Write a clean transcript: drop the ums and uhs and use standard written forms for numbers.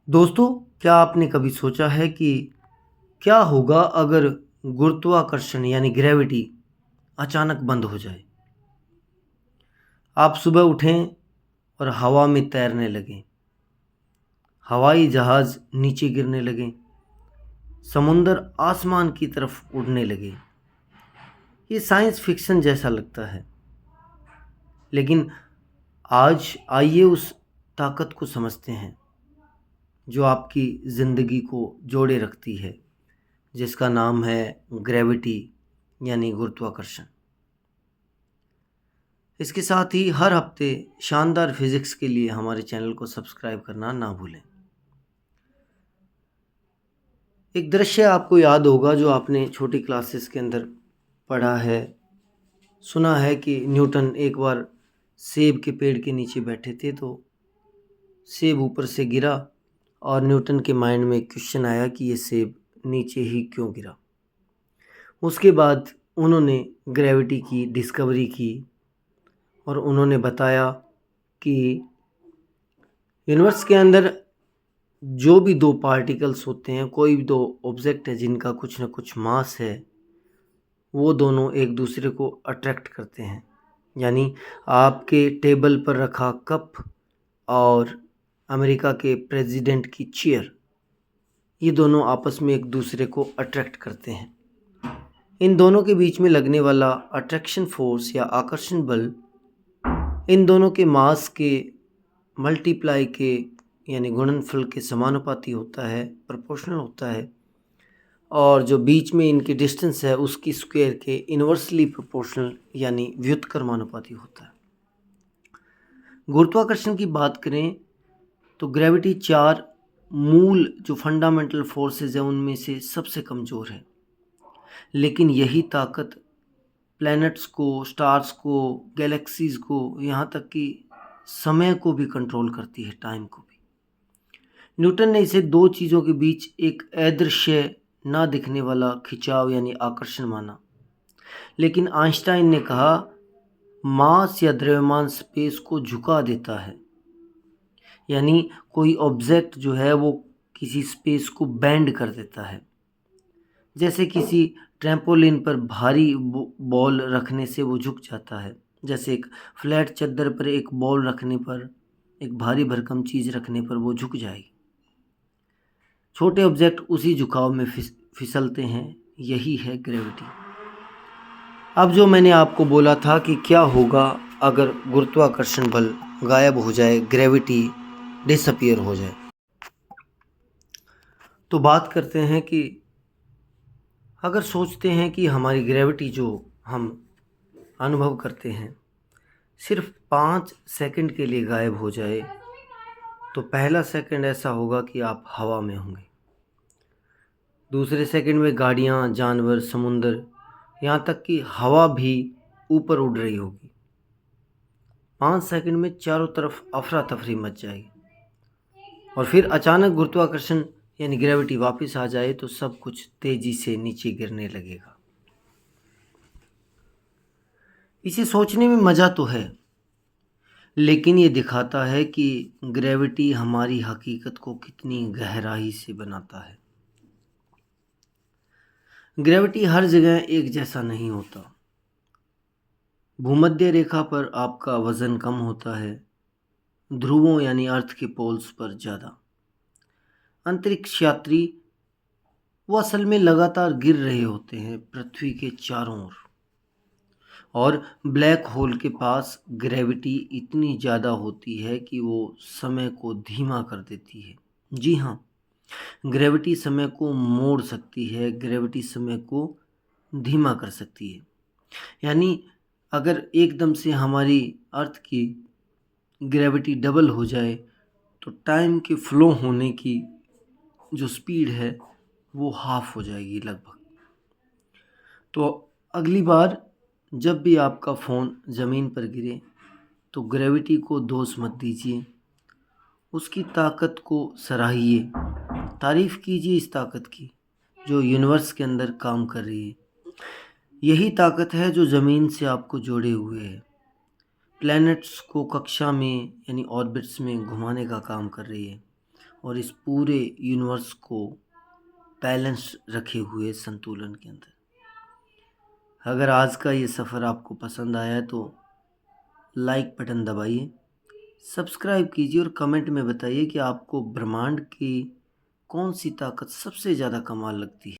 दोस्तों, क्या आपने कभी सोचा है कि क्या होगा अगर गुरुत्वाकर्षण यानी ग्रेविटी अचानक बंद हो जाए? आप सुबह उठें और हवा में तैरने लगें, हवाई जहाज नीचे गिरने लगें, समुंदर आसमान की तरफ उड़ने लगे। ये साइंस फिक्शन जैसा लगता है, लेकिन आज आइए उस ताकत को समझते हैं जो आपकी ज़िंदगी को जोड़े रखती है, जिसका नाम है ग्रेविटी यानी गुरुत्वाकर्षण। इसके साथ ही हर हफ्ते शानदार फिजिक्स के लिए हमारे चैनल को सब्सक्राइब करना ना भूलें। एक दृश्य आपको याद होगा जो आपने छोटी क्लासेस के अंदर पढ़ा है, सुना है कि न्यूटन एक बार सेब के पेड़ के नीचे बैठे थे तो सेब ऊपर से गिरा और न्यूटन के माइंड में क्वेश्चन आया कि ये सेब नीचे ही क्यों गिरा। उसके बाद उन्होंने ग्रेविटी की डिस्कवरी की और उन्होंने बताया कि यूनिवर्स के अंदर जो भी दो पार्टिकल्स होते हैं, कोई भी दो ऑब्जेक्ट है जिनका कुछ ना कुछ मास है, वो दोनों एक दूसरे को अट्रैक्ट करते हैं। यानी आपके टेबल पर रखा कप और अमेरिका के प्रेसिडेंट की चेयर, ये दोनों आपस में एक दूसरे को अट्रैक्ट करते हैं। इन दोनों के बीच में लगने वाला अट्रैक्शन फोर्स या आकर्षण बल इन दोनों के मास के मल्टीप्लाई के यानी गुणनफल के समानुपाती होता है, प्रोपोर्शनल होता है, और जो बीच में इनकी डिस्टेंस है उसकी स्क्वायर के इन्वर्सली प्रोपोर्शनल यानी व्युत्क्रमानुपाती होता है। गुरुत्वाकर्षण की बात करें तो ग्रेविटी चार मूल जो फंडामेंटल फोर्सेस है उनमें से सबसे कमज़ोर है, लेकिन यही ताकत प्लैनेट्स को, स्टार्स को, गैलेक्सीज़ को, यहाँ तक कि समय को भी कंट्रोल करती है, टाइम को भी। न्यूटन ने इसे दो चीज़ों के बीच एक अदृश्य ना दिखने वाला खिंचाव यानी आकर्षण माना, लेकिन आइंस्टाइन ने कहा मास या द्रव्यमान स्पेस को झुका देता है। यानी कोई ऑब्जेक्ट जो है वो किसी स्पेस को बेंड कर देता है। जैसे किसी ट्रैम्पोलिन पर भारी बॉल रखने से वो झुक जाता है, जैसे एक फ्लैट चद्दर पर एक बॉल रखने पर, एक भारी भरकम चीज़ रखने पर वो झुक जाएगी। छोटे ऑब्जेक्ट उसी झुकाव में फिसलते हैं, यही है ग्रेविटी। अब जो मैंने आपको बोला था कि क्या होगा अगर गुरुत्वाकर्षण बल गायब हो जाए, ग्रेविटी डिसअपीयर हो जाए, तो बात करते हैं कि अगर सोचते हैं कि हमारी ग्रेविटी जो हम अनुभव करते हैं सिर्फ 5 सेकंड के लिए गायब हो जाए, तो पहला सेकंड ऐसा होगा कि आप हवा में होंगे, दूसरे सेकंड में गाड़ियाँ, जानवर, समुंदर, यहाँ तक कि हवा भी ऊपर उड़ रही होगी। 5 सेकंड में चारों तरफ अफरा तफरी मच जाएगी और फिर अचानक गुरुत्वाकर्षण यानी ग्रेविटी वापस आ जाए तो सब कुछ तेजी से नीचे गिरने लगेगा। इसे सोचने में मज़ा तो है, लेकिन ये दिखाता है कि ग्रेविटी हमारी हकीकत को कितनी गहराई से बनाता है। ग्रेविटी हर जगह एक जैसा नहीं होता। भूमध्य रेखा पर आपका वज़न कम होता है, ध्रुवों यानी अर्थ के पोल्स पर ज़्यादा। अंतरिक्ष यात्री वो असल में लगातार गिर रहे होते हैं पृथ्वी के चारों ओर, और ब्लैक होल के पास ग्रेविटी इतनी ज़्यादा होती है कि वो समय को धीमा कर देती है। जी हाँ, ग्रेविटी समय को मोड़ सकती है, ग्रेविटी समय को धीमा कर सकती है। यानी अगर एकदम से हमारी अर्थ की ग्रेविटी डबल हो जाए तो टाइम के फ्लो होने की जो स्पीड है वो हाफ हो जाएगी लगभग। तो अगली बार जब भी आपका फ़ोन ज़मीन पर गिरे तो ग्रेविटी को दोष मत दीजिए, उसकी ताकत को सराहिए, तारीफ़ कीजिए इस ताकत की जो यूनिवर्स के अंदर काम कर रही है। यही ताकत है जो ज़मीन से आपको जोड़े हुए है, प्लैनेट्स को कक्षा में यानी ऑर्बिट्स में घुमाने का काम कर रही है, और इस पूरे यूनिवर्स को बैलेंस रखे हुए संतुलन के अंदर। अगर आज का ये सफ़र आपको पसंद आया है तो लाइक बटन दबाइए, सब्सक्राइब कीजिए और कमेंट में बताइए कि आपको ब्रह्मांड की कौन सी ताकत सबसे ज़्यादा कमाल लगती है।